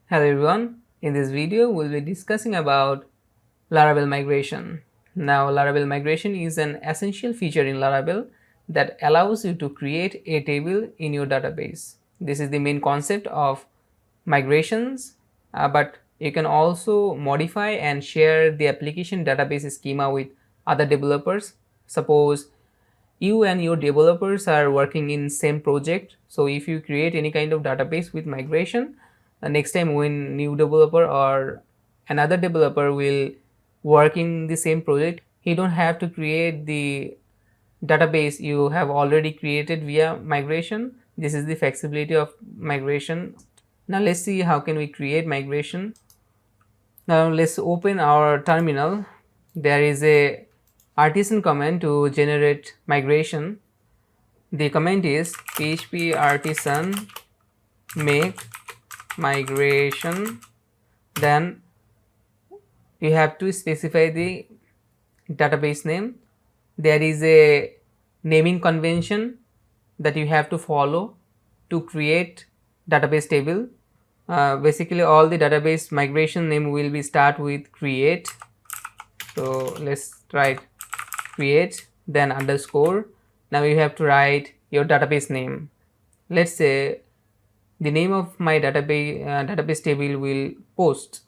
Hello everyone, in this video we'll be discussing about Laravel migration. Now Laravel migration is an essential feature in Laravel that allows you to create a table in your database. This is the main concept of migrations, but you can also modify and share the application database schema with other developers. Suppose you and your developers are working in same project, so if you create any kind of database with migration, next time when new developer or another developer will work in the same project, he don't have to create the database you have already created via migration. This is the flexibility of migration. Now let's see how can we create migration. Now let's open our terminal. There is a artisan command to generate migration. The command is php artisan make migration. Then you have to specify the database name. There is a naming convention that you have to follow to create database table. Basically all the database migration name will be start with create. So let's write create, then underscore. Now you have to write your database name. Let's say the name of my database table will post.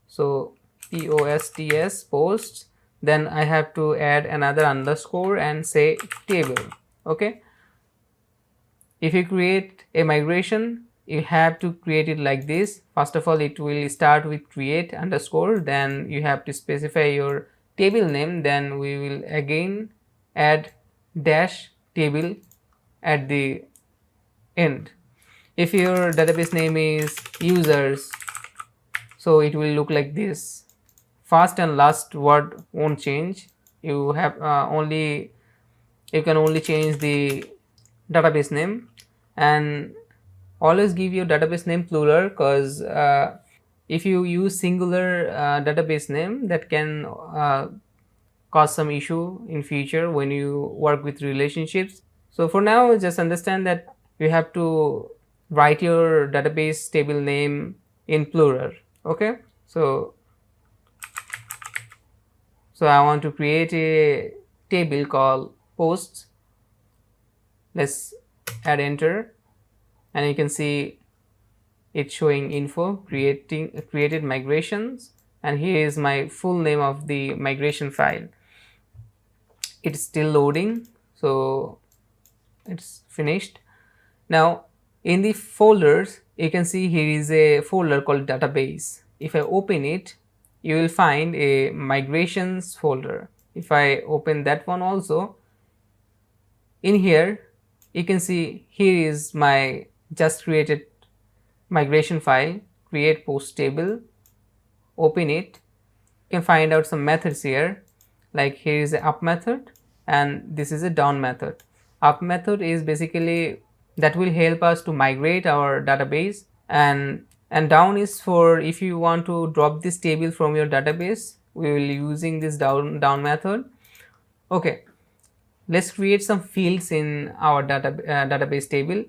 So posts post. Then I have to add another underscore and say table. Okay. If you create a migration, you have to create it like this. First of all, it will start with create underscore. Then you have to specify your table name. Then we will again add dash table at the end. If your database name is users, so it will look like this. First and last word won't change. You have you can only change the database name, and always give your database name plural, because if you use singular database name, that can cause some issue in future when you work with relationships. So for now, just understand that you have to write your database table name in plural. Okay, so I want to create a table called posts. Let's add enter, and you can see it's showing info created migrations, and here is my full name of the migration file. It's still loading, so it's finished. Now in the folders, you can see here is a folder called database. If I open it, you will find a migrations folder. If I open that one also, in here you can see here is my just created migration file, create post table. Open it, you can find out some methods here, like here is the up method and this is a down method. Up method is basically that will help us to migrate our database, and down is for if you want to drop this table from your database, we will using this down method. Okay, let's create some fields in our database table.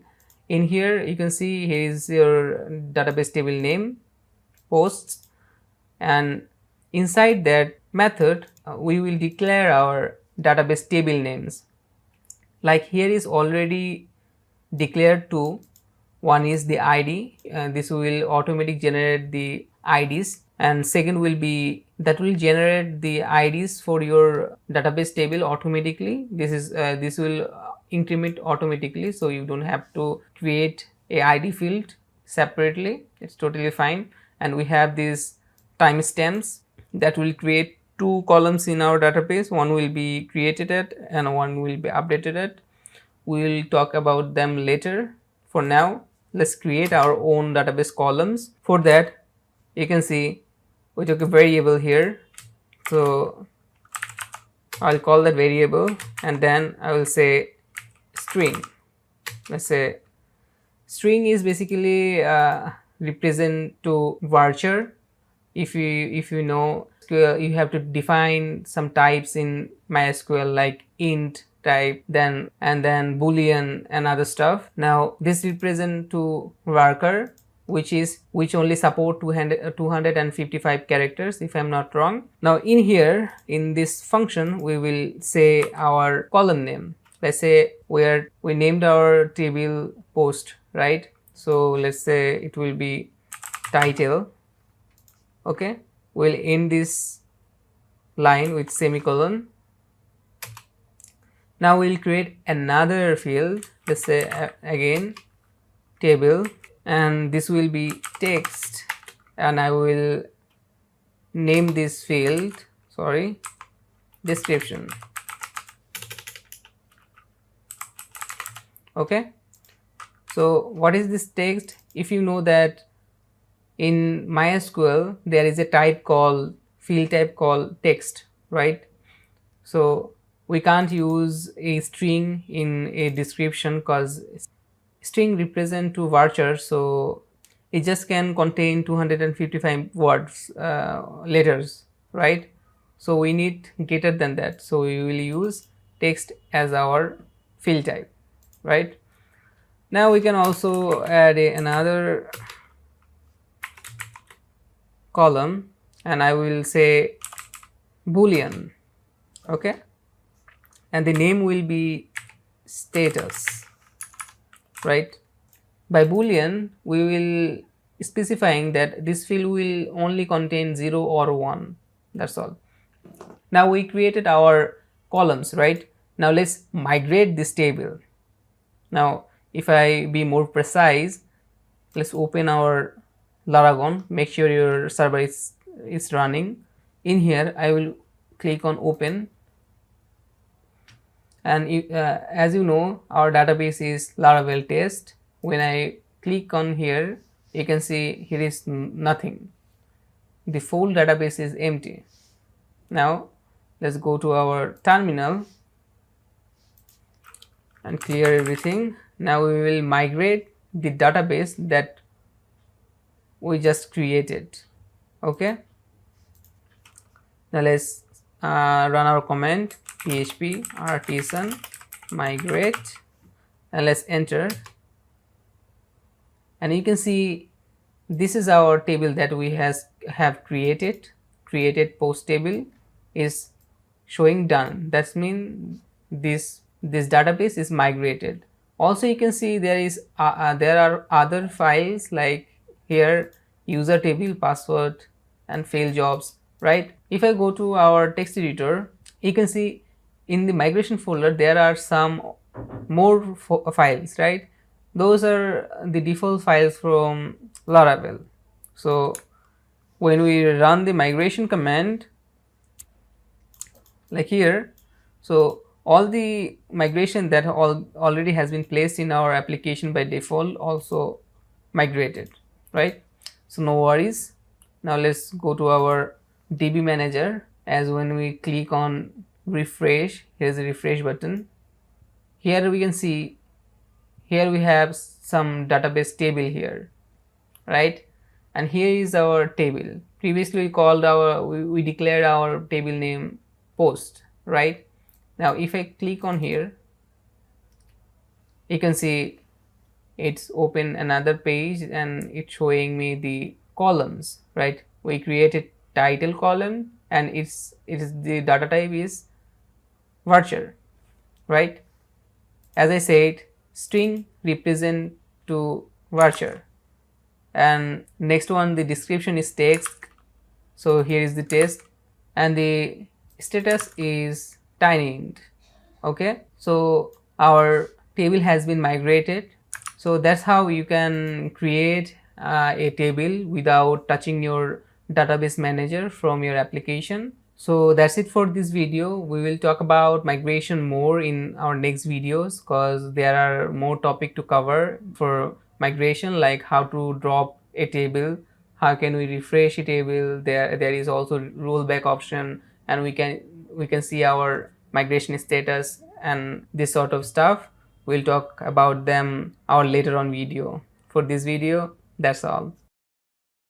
In here you can see here is your database table name, posts, and inside that method we will declare our database table names. Like here is already declared two. One is the id, this will automatically generate the ids, and second will be that will generate the ids for your database table automatically. This will increment automatically, so you don't have to create a id field separately. It's totally fine. And we have these timestamps that will create two columns in our database. One will be created at and one will be updated at. We will talk about them later. For now, let's create our own database columns. For that, you can see we took a variable here, so I'll call that variable, and then I will say string. Let's say string is basically represent to varchar. If you know SQL, you have to define some types in MySQL like int type, and then boolean and other stuff. Now this represent to varchar which only support 255 characters, if I'm not wrong. Now in here, in this function, we will say our column name. Let's say we named our table post, right? So let's say it will be title. Okay, we'll end this line with semicolon. Now we'll create another field. Let's say again table, and this will be text, and I will name this field, description. Okay, so what is this text? If you know that in MySQL there is a type called field type called text, right? So we can't use a string in a description because string represent to varchar, so it just can contain 255 words, letters, right? So we need greater than that, so we will use text as our field type, right? Now we can also add another column, and I will say boolean. Okay, and the name will be status, right? By boolean we will specifying that this field will only contain 0 or 1, that's all. Now we created our columns, right? Now let's migrate this table. Now if I be more precise, let's open our Laravel. Make sure your server is running. In here I will click on open, and as you know, our database is Laravel test. When I click on here, you can see here is nothing. The full database is empty. Now let's go to our terminal and clear everything. Now we will migrate the database that we just created. Okay, now let's run our command php artisan migrate, and let's enter, and you can see this is our table that we have created post table is showing done. That's mean this database is migrated. Also you can see there are other files like here user table, password, and fail jobs, right? If I go to our text editor, you can see in the migration folder there are some more files, right? Those are the default files from Laravel. So when we run the migration command like here, so all the migration that already has been placed in our application by default also migrated, right? So no worries. Now let's go to our DB manager. As when we click on refresh, here's a refresh button. Here we can see, here we have some database table here, right? And here is our table. Previously we declared our table name post, right? Now if I click on here, you can see it's open another page and it's showing me the columns, right? We created title column, and the data type is varchar, right? As I said, string represent to varchar, and next one, the description is text. So here is the text, and the status is tiny int. Okay, so our table has been migrated. So that's how you can create a table without touching your database manager from your application. So that's it for this video. We will talk about migration more in our next videos because there are more topic to cover for migration, like how to drop a table, how can we refresh a table. There is also rollback option, and we can see our migration status and this sort of stuff. We'll talk about them our later on video. For this video, that's all.